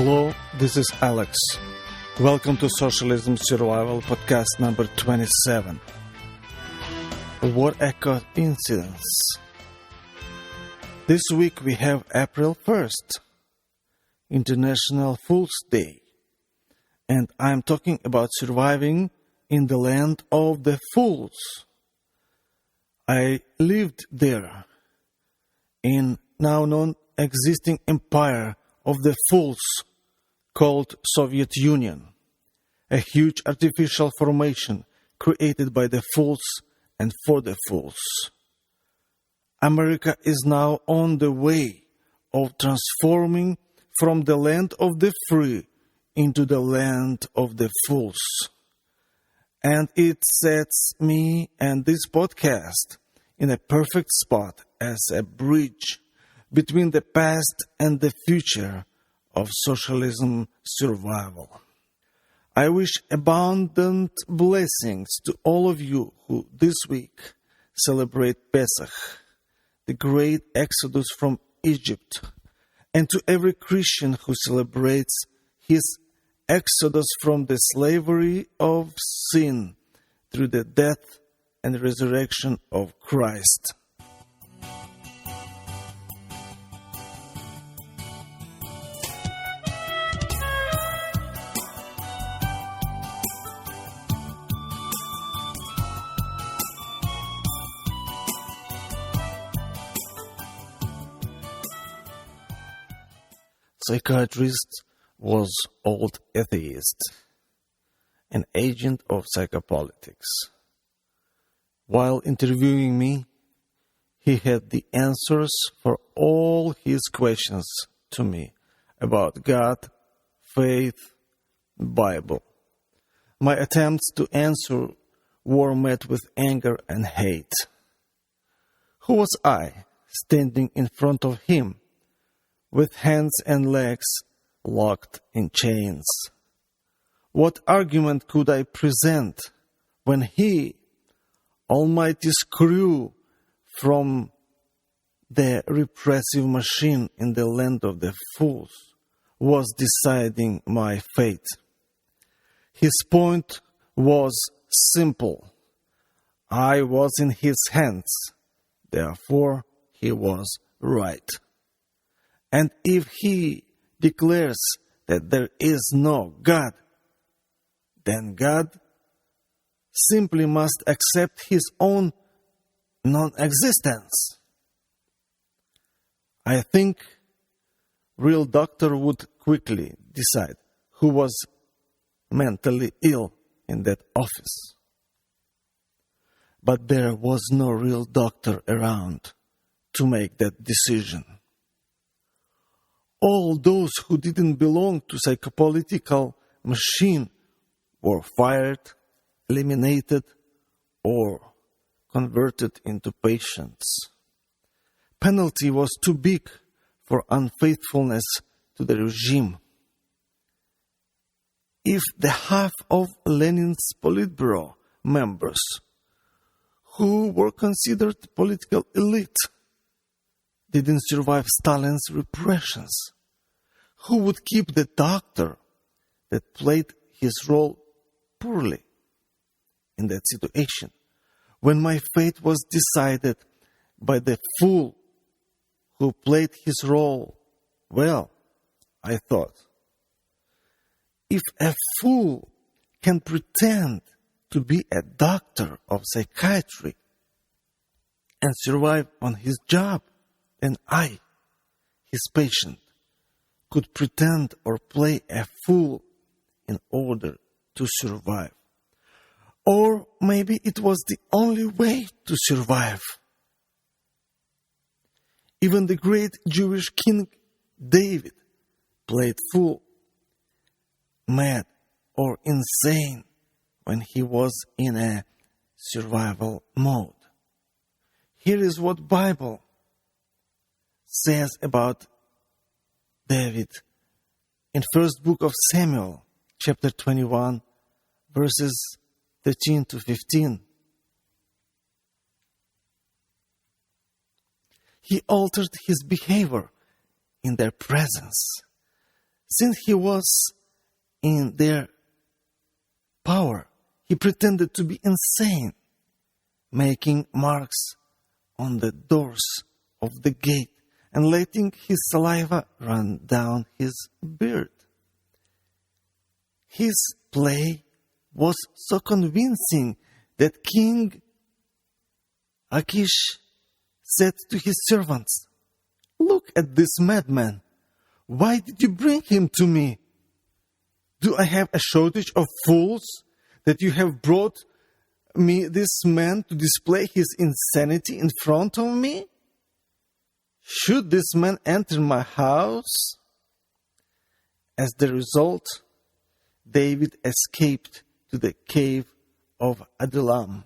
Hello, this is Alex. Welcome to Socialism Survival Podcast number 27. What a coincidence. This week we have April 1st, International Fool's Day. And I'm talking about surviving in the land of the fools. I lived there in now non-existing empire of the fools called Soviet Union, a huge artificial formation created by the fools and for the fools. America is now on the way of transforming from the land of the free into the land of the fools. And it sets me and this podcast in a perfect spot as a bridge between the past and the future of socialism survival. I wish abundant blessings to all of you who this week celebrate Pesach, the great exodus from Egypt, and to every Christian who celebrates his exodus from the slavery of sin through the death and resurrection of Christ. Psychiatrist was old atheist, an agent of psychopolitics. While interviewing me, he had the answers for all his questions to me about God, faith, Bible. My attempts to answer were met with anger and hate. Who was I, standing in front of him, with hands and legs locked in chains? What argument could I present when he, almighty screw from the repressive machine in the land of the fools, was deciding my fate? His point was simple. I was in his hands, therefore he was right. And if he declares that there is no God, then God simply must accept his own non-existence. I think real doctor would quickly decide who was mentally ill in that office. But there was no real doctor around to make that decision. All those who didn't belong to psychopolitical machine were fired, eliminated, or converted into patients. Penalty was too big for unfaithfulness to the regime. If the half of Lenin's Politburo members, who were considered political elite, didn't survive Stalin's repressions, who would keep the doctor that played his role poorly in that situation? When my fate was decided by the fool who played his role well, I thought, if a fool can pretend to be a doctor of psychiatry and survive on his job, then I, his patient, could pretend or play a fool in order to survive. Or maybe it was the only way to survive. Even the great Jewish king David played fool, mad or insane when he was in a survival mode. Here is what Bible says about David in first book of Samuel, chapter 21, verses 13 to 15. He altered his behavior in their presence, Since he was in their power, he pretended to be insane, making marks on the doors of the gate and letting his saliva run down his beard. His play was so convincing that King Achish said to his servants, "Look at this madman. Why did you bring him to me? Do I have a shortage of fools that you have brought me this man to display his insanity in front of me? Should this man enter my house?" As the result, David escaped to the cave of Adullam.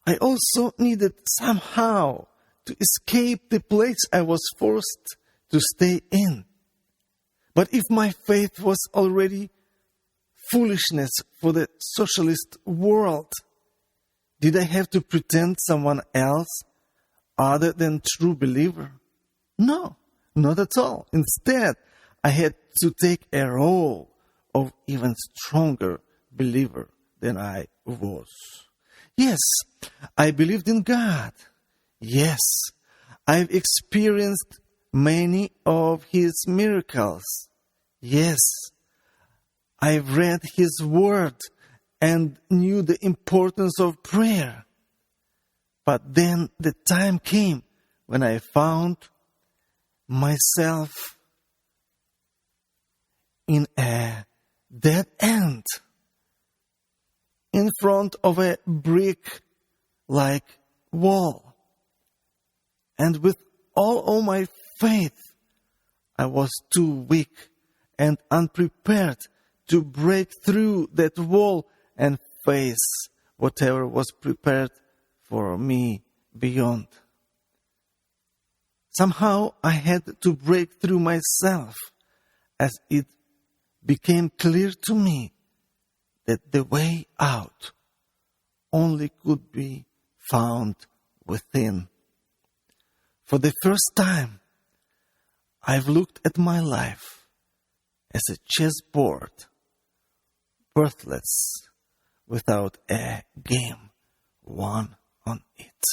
I also needed somehow to escape the place I was forced to stay in. But if my faith was already foolishness for the socialist world, did I have to pretend someone else other than true believer? No, not at all. Instead, I had to take a role of even stronger believer than I was. Yes, I believed in God. Yes, I've experienced many of His miracles. Yes, I've read His Word and knew the importance of prayer. But then the time came when I found myself in a dead end, in front of a brick-like wall. And with all of my faith, I was too weak and unprepared to break through that wall and face whatever was prepared for me beyond. Somehow I had to break through myself, as it became clear to me that the way out only could be found within. For the first time, I've looked at my life as a chessboard, worthless, without a game won on it.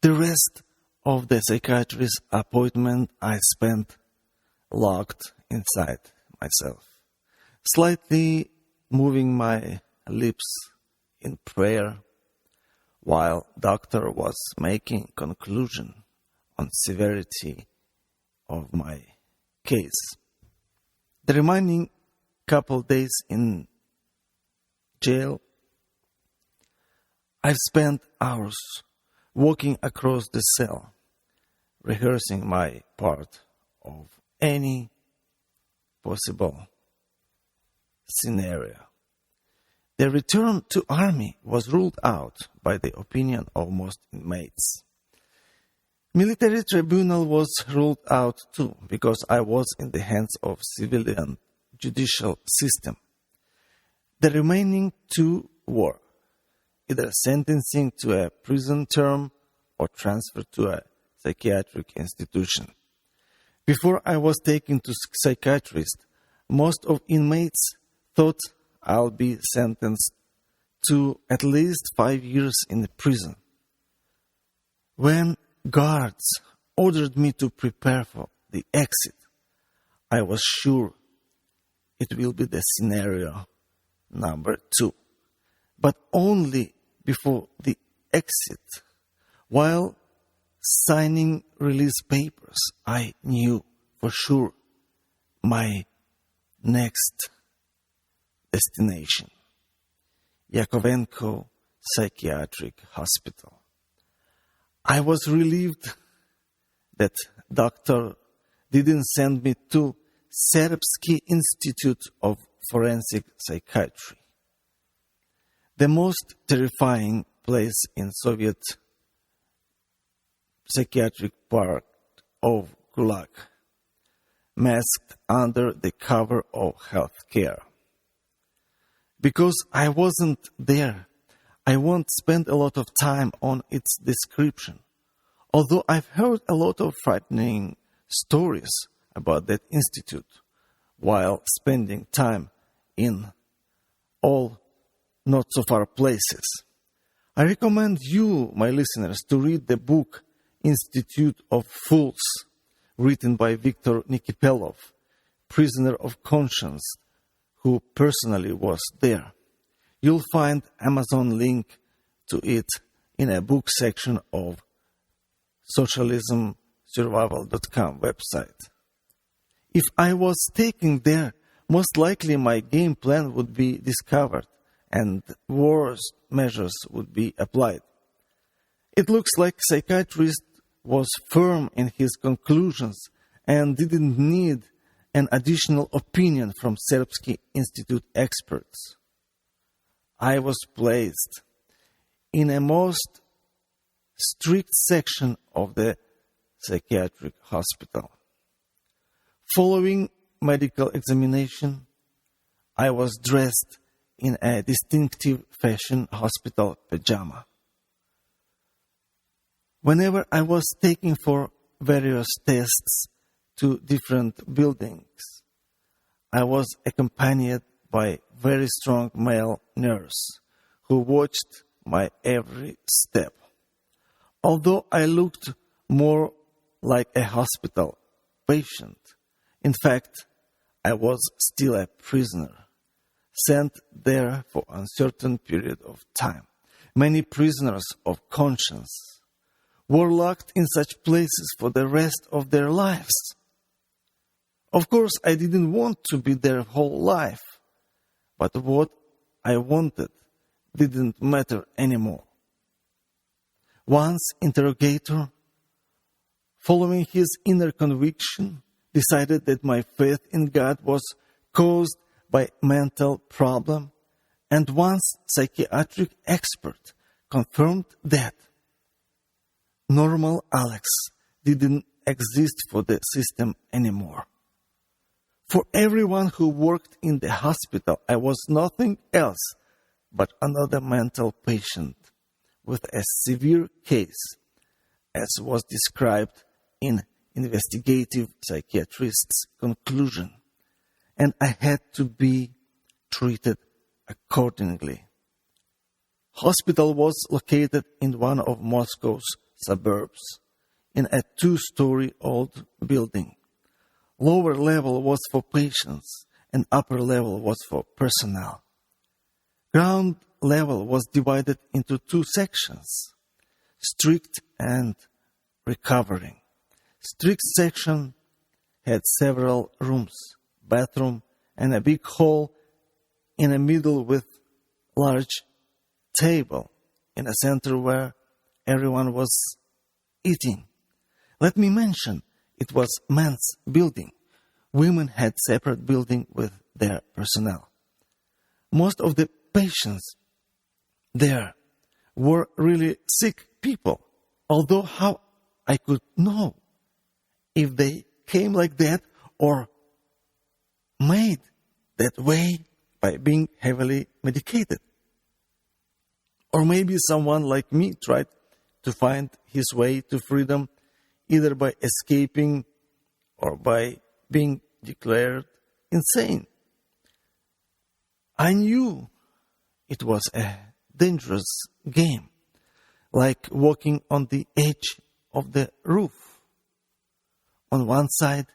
The rest of the psychiatrist's appointment I spent locked inside myself, slightly moving my lips in prayer while doctor was making conclusion on severity of my case. The remaining couple days in jail, I've spent hours walking across the cell, rehearsing my part of any possible scenario. The return to army was ruled out by the opinion of most inmates. Military tribunal was ruled out too, because I was in the hands of civilian judicial system. The remaining two were either sentencing to a prison term or transfer to a psychiatric institution. Before I was taken to psychiatrist, most of inmates thought I'll be sentenced to at least 5 years in the prison. When guards ordered me to prepare for the exit, I was sure it will be the scenario number 2. But only before the exit, while signing release papers, I knew for sure my next destination, Yakovenko Psychiatric Hospital. I was relieved that doctor didn't send me to Serbsky Institute of Forensic Psychiatry, the most terrifying place in Soviet psychiatric part of Gulag, masked under the cover of healthcare. Because I wasn't there, I won't spend a lot of time on its description, Although I've heard a lot of frightening stories about that institute while spending time in all not so far places, I recommend you, my listeners, to read the book Institute of Fools, written by Viktor Nikipelov, prisoner of conscience, who personally was there. You'll find Amazon link to it in a book section of socialismsurvival.com website. If I was taken there, most likely my game plan would be discovered and worse measures would be applied. It looks like psychiatrist was firm in his conclusions and didn't need an additional opinion from Serbsky Institute experts. I was placed in a most strict section of the psychiatric hospital. Following medical examination, I was dressed in a distinctive fashion hospital pajama. Whenever I was taken for various tests to different buildings, I was accompanied by very strong male nurse who watched my every step. Although I looked more like a hospital patient, in fact, I was still a prisoner, sent there for an uncertain period of time. Many prisoners of conscience were locked in such places for the rest of their lives. Of course, I didn't want to be their whole life, but what I wanted didn't matter anymore. Once interrogator, following his inner conviction, decided that my faith in God was caused by mental problem, and once psychiatric expert confirmed that normal Alex didn't exist for the system anymore. For everyone who worked in the hospital, I was nothing else but another mental patient with a severe case, as was described in investigative psychiatrist's conclusion, and I had to be treated accordingly. Hospital was located in one of Moscow's suburbs, in a 2-story old building. Lower level was for patients and upper level was for personnel. Ground level was divided into 2 sections, strict and recovering. Strict section had several rooms, bathroom, and a big hall in the middle with large table in a center where everyone was eating. Let me mention, it was men's building. Women had separate building with their personnel. Most of the patients there were really sick people, although how I could know if they came like that or made that way by being heavily medicated. Or maybe someone like me tried to find his way to freedom either by escaping or by being declared insane. I knew it was a dangerous game, like walking on the edge of the roof. On one side,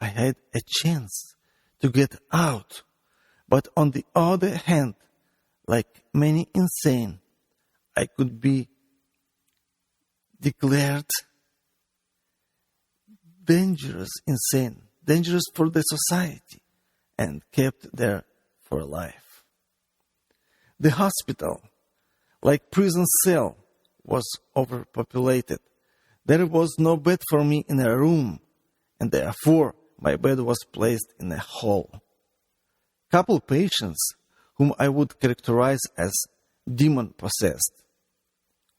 I had a chance to get out, but on the other hand, like many insane, I could be declared dangerous insane, dangerous for the society, and kept there for life. The hospital, like prison cell, was overpopulated. There was no bed for me in a room, and therefore my bed was placed in a hall. Couple patients, whom I would characterize as demon-possessed,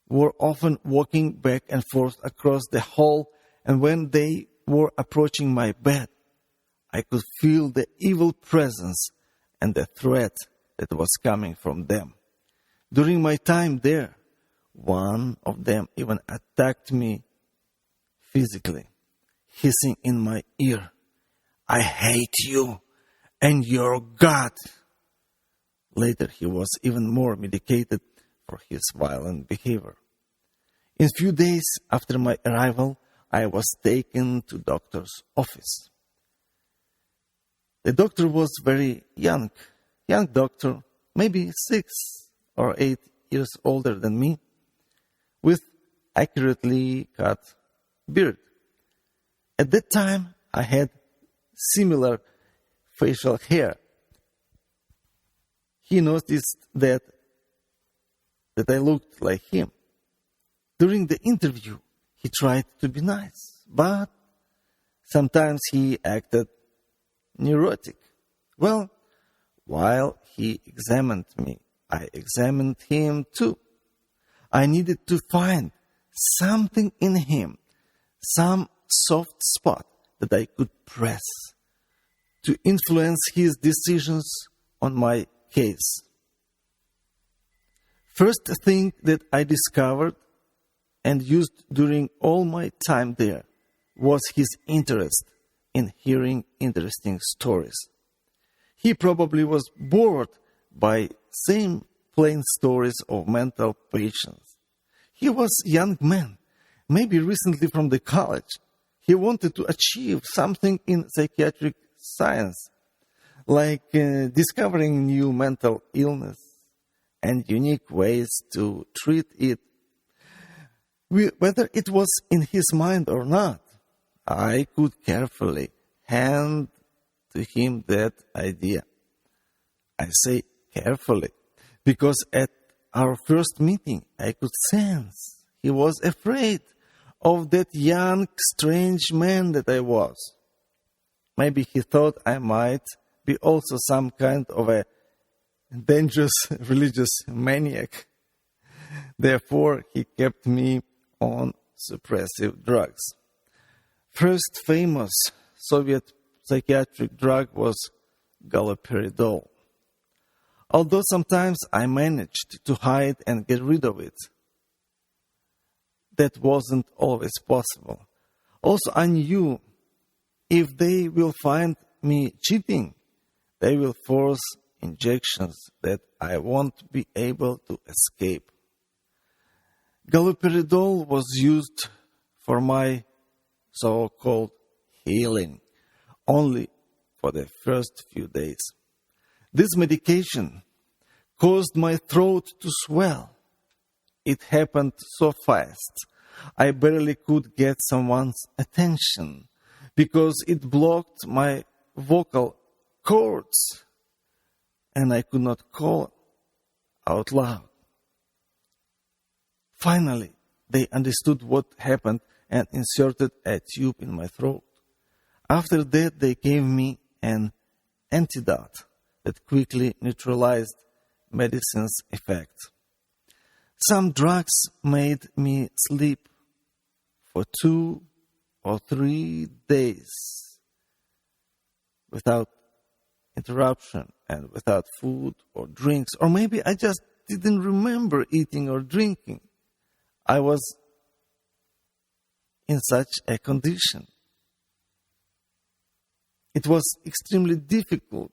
were often walking back and forth across the hall, and when they were approaching my bed, I could feel the evil presence and the threat that was coming from them. During my time there, one of them even attacked me physically, hissing in my ear, "I hate you and your God." Later, he was even more medicated for his violent behavior. In few days after my arrival, I was taken to doctor's office. The doctor was very young doctor, maybe 6 or 8 years older than me, with accurately cut beard. At that time, I had similar facial hair. He noticed that I looked like him. During the interview, he tried to be nice, but sometimes he acted neurotic. Well, while he examined me, I examined him too. I needed to find something in him, some soft spot that I could press to influence his decisions on my case. First thing that I discovered and used during all my time there was his interest in hearing interesting stories. He probably was bored by same plain stories of mental patients. He was a young man, maybe recently from the college. He wanted to achieve something in psychiatric science, like discovering new mental illness and unique ways to treat it. Whether it was in his mind or not, I could carefully hand to him that idea. I say carefully because at our first meeting, I could sense he was afraid of that young, strange man that I was. Maybe he thought I might be also some kind of a dangerous religious maniac. Therefore, he kept me on suppressive drugs. First famous Soviet psychiatric drug was galoperidol. Although sometimes I managed to hide and get rid of it, that wasn't always possible. Also, I knew if they will find me cheating, they will force injections that I won't be able to escape. Galoperidol was used for my so-called healing only for the first few days. This medication caused my throat to swell. It happened so fast, I barely could get someone's attention because it blocked my vocal cords and I could not call out loud. Finally, they understood what happened and inserted a tube in my throat. After that, they gave me an antidote that quickly neutralized medicine's effect. Some drugs made me sleep for 2 or 3 days without interruption and without food or drinks. Or maybe I just didn't remember eating or drinking. I was in such a condition. It was extremely difficult,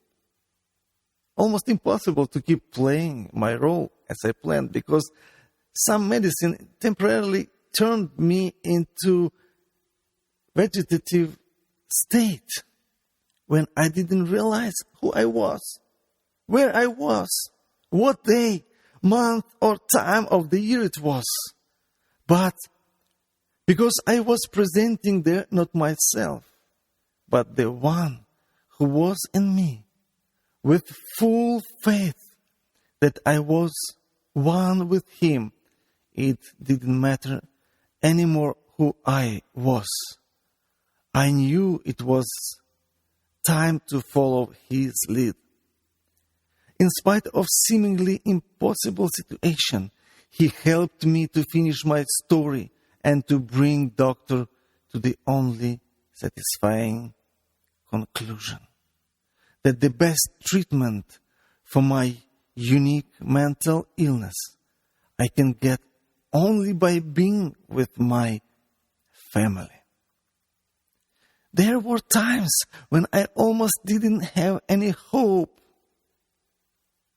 almost impossible to keep playing my role as I planned because some medicine temporarily turned me into vegetative state when I didn't realize who I was, where I was, what day, month, or time of the year it was. But because I was presenting there not myself, but the one who was in me, with full faith that I was one with him, it didn't matter anymore who I was. I knew it was time to follow his lead. In spite of seemingly impossible situation, he helped me to finish my story and to bring doctor to the only satisfying conclusion that the best treatment for my unique mental illness I can get only by being with my family. There were times when I almost didn't have any hope.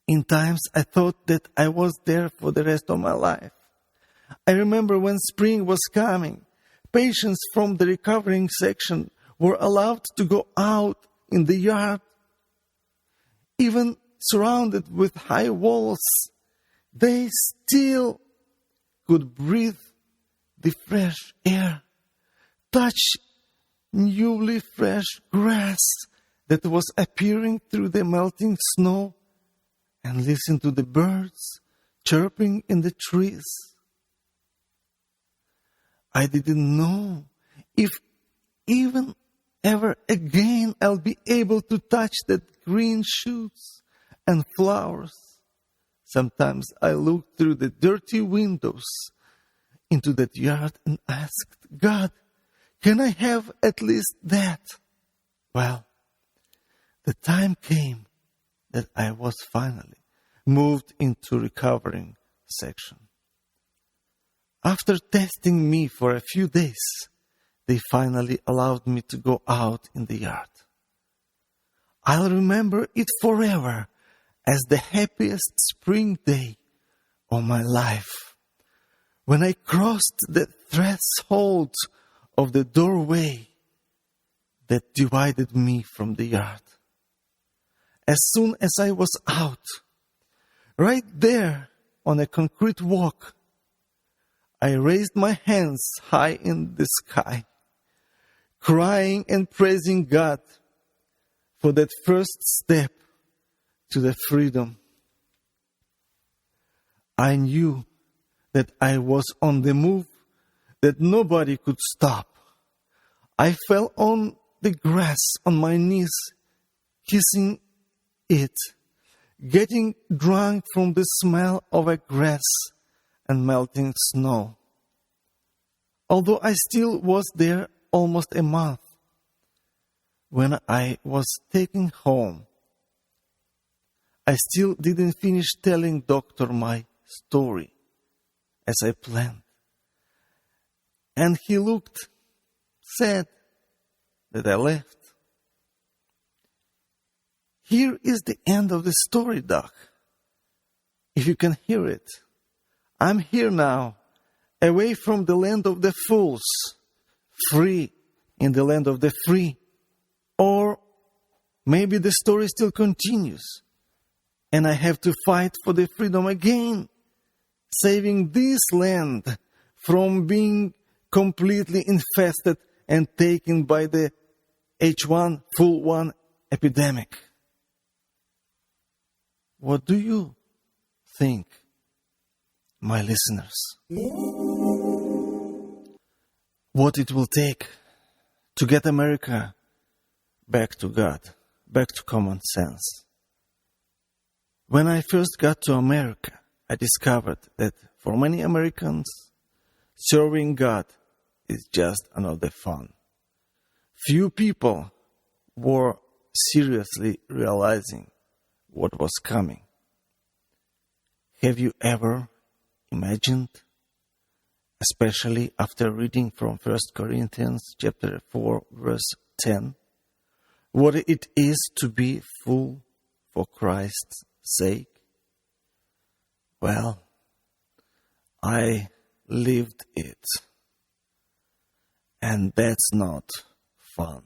In times I thought that I was there for the rest of my life. I remember when spring was coming, patients from the recovering section were allowed to go out in the yard. Even surrounded with high walls, they still could breathe the fresh air, touch newly fresh grass that was appearing through the melting snow, and listen to the birds chirping in the trees. I didn't know if even ever again I'll be able to touch that green shoots and flowers. Sometimes I looked through the dirty windows into that yard and asked, God, can I have at least that? Well, the time came that I was finally moved into recovering section. After testing me for a few days, they finally allowed me to go out in the yard. I'll remember it forever as the happiest spring day of my life, when I crossed the threshold of the doorway that divided me from the yard. As soon as I was out, right there on a concrete walk, I raised my hands high in the sky, crying and praising God for that first step to the freedom. I knew that I was on the move, that nobody could stop. I fell on the grass on my knees, kissing it, getting drunk from the smell of a grass and melting snow. Although I still was there almost a month, when I was taken home, I still didn't finish telling Doctor my story as I planned. And he looked sad that I left. Here is the end of the story, Doc. If you can hear it. I'm here now, away from the land of the fools, free in the land of the free. Or maybe the story still continues, and I have to fight for the freedom again, saving this land from being completely infested and taken by the H1N1 epidemic. What do you think, my listeners? What it will take to get America back to God, back to common sense. When I first got to America, I discovered that for many Americans, serving God is just another fun. Few people were seriously realizing what was coming. Have you ever imagined, especially after reading from 1 Corinthians chapter 4, verse 10, what it is to be full for Christ's sake? Well, I lived it, and that's not fun.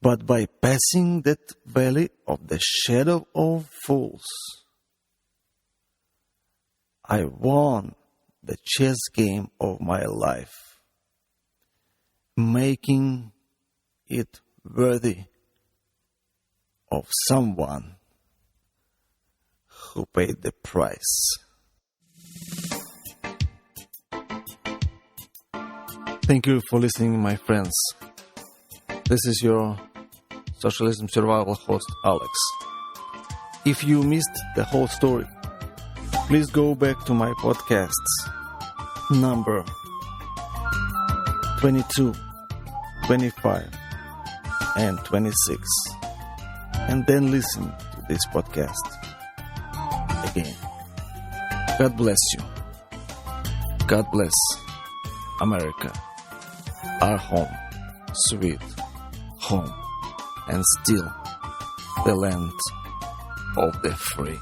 But by passing that valley of the shadow of fools, I won the chess game of my life, making it worthy of someone who paid the price. Thank you for listening, my friends. This is your Socialism Survival host, Alex. If you missed the whole story, please go back to my podcasts, number 22, 25, and 26, and then listen to this podcast again. God bless you. God bless America, our home. sweet home and still the land of the free.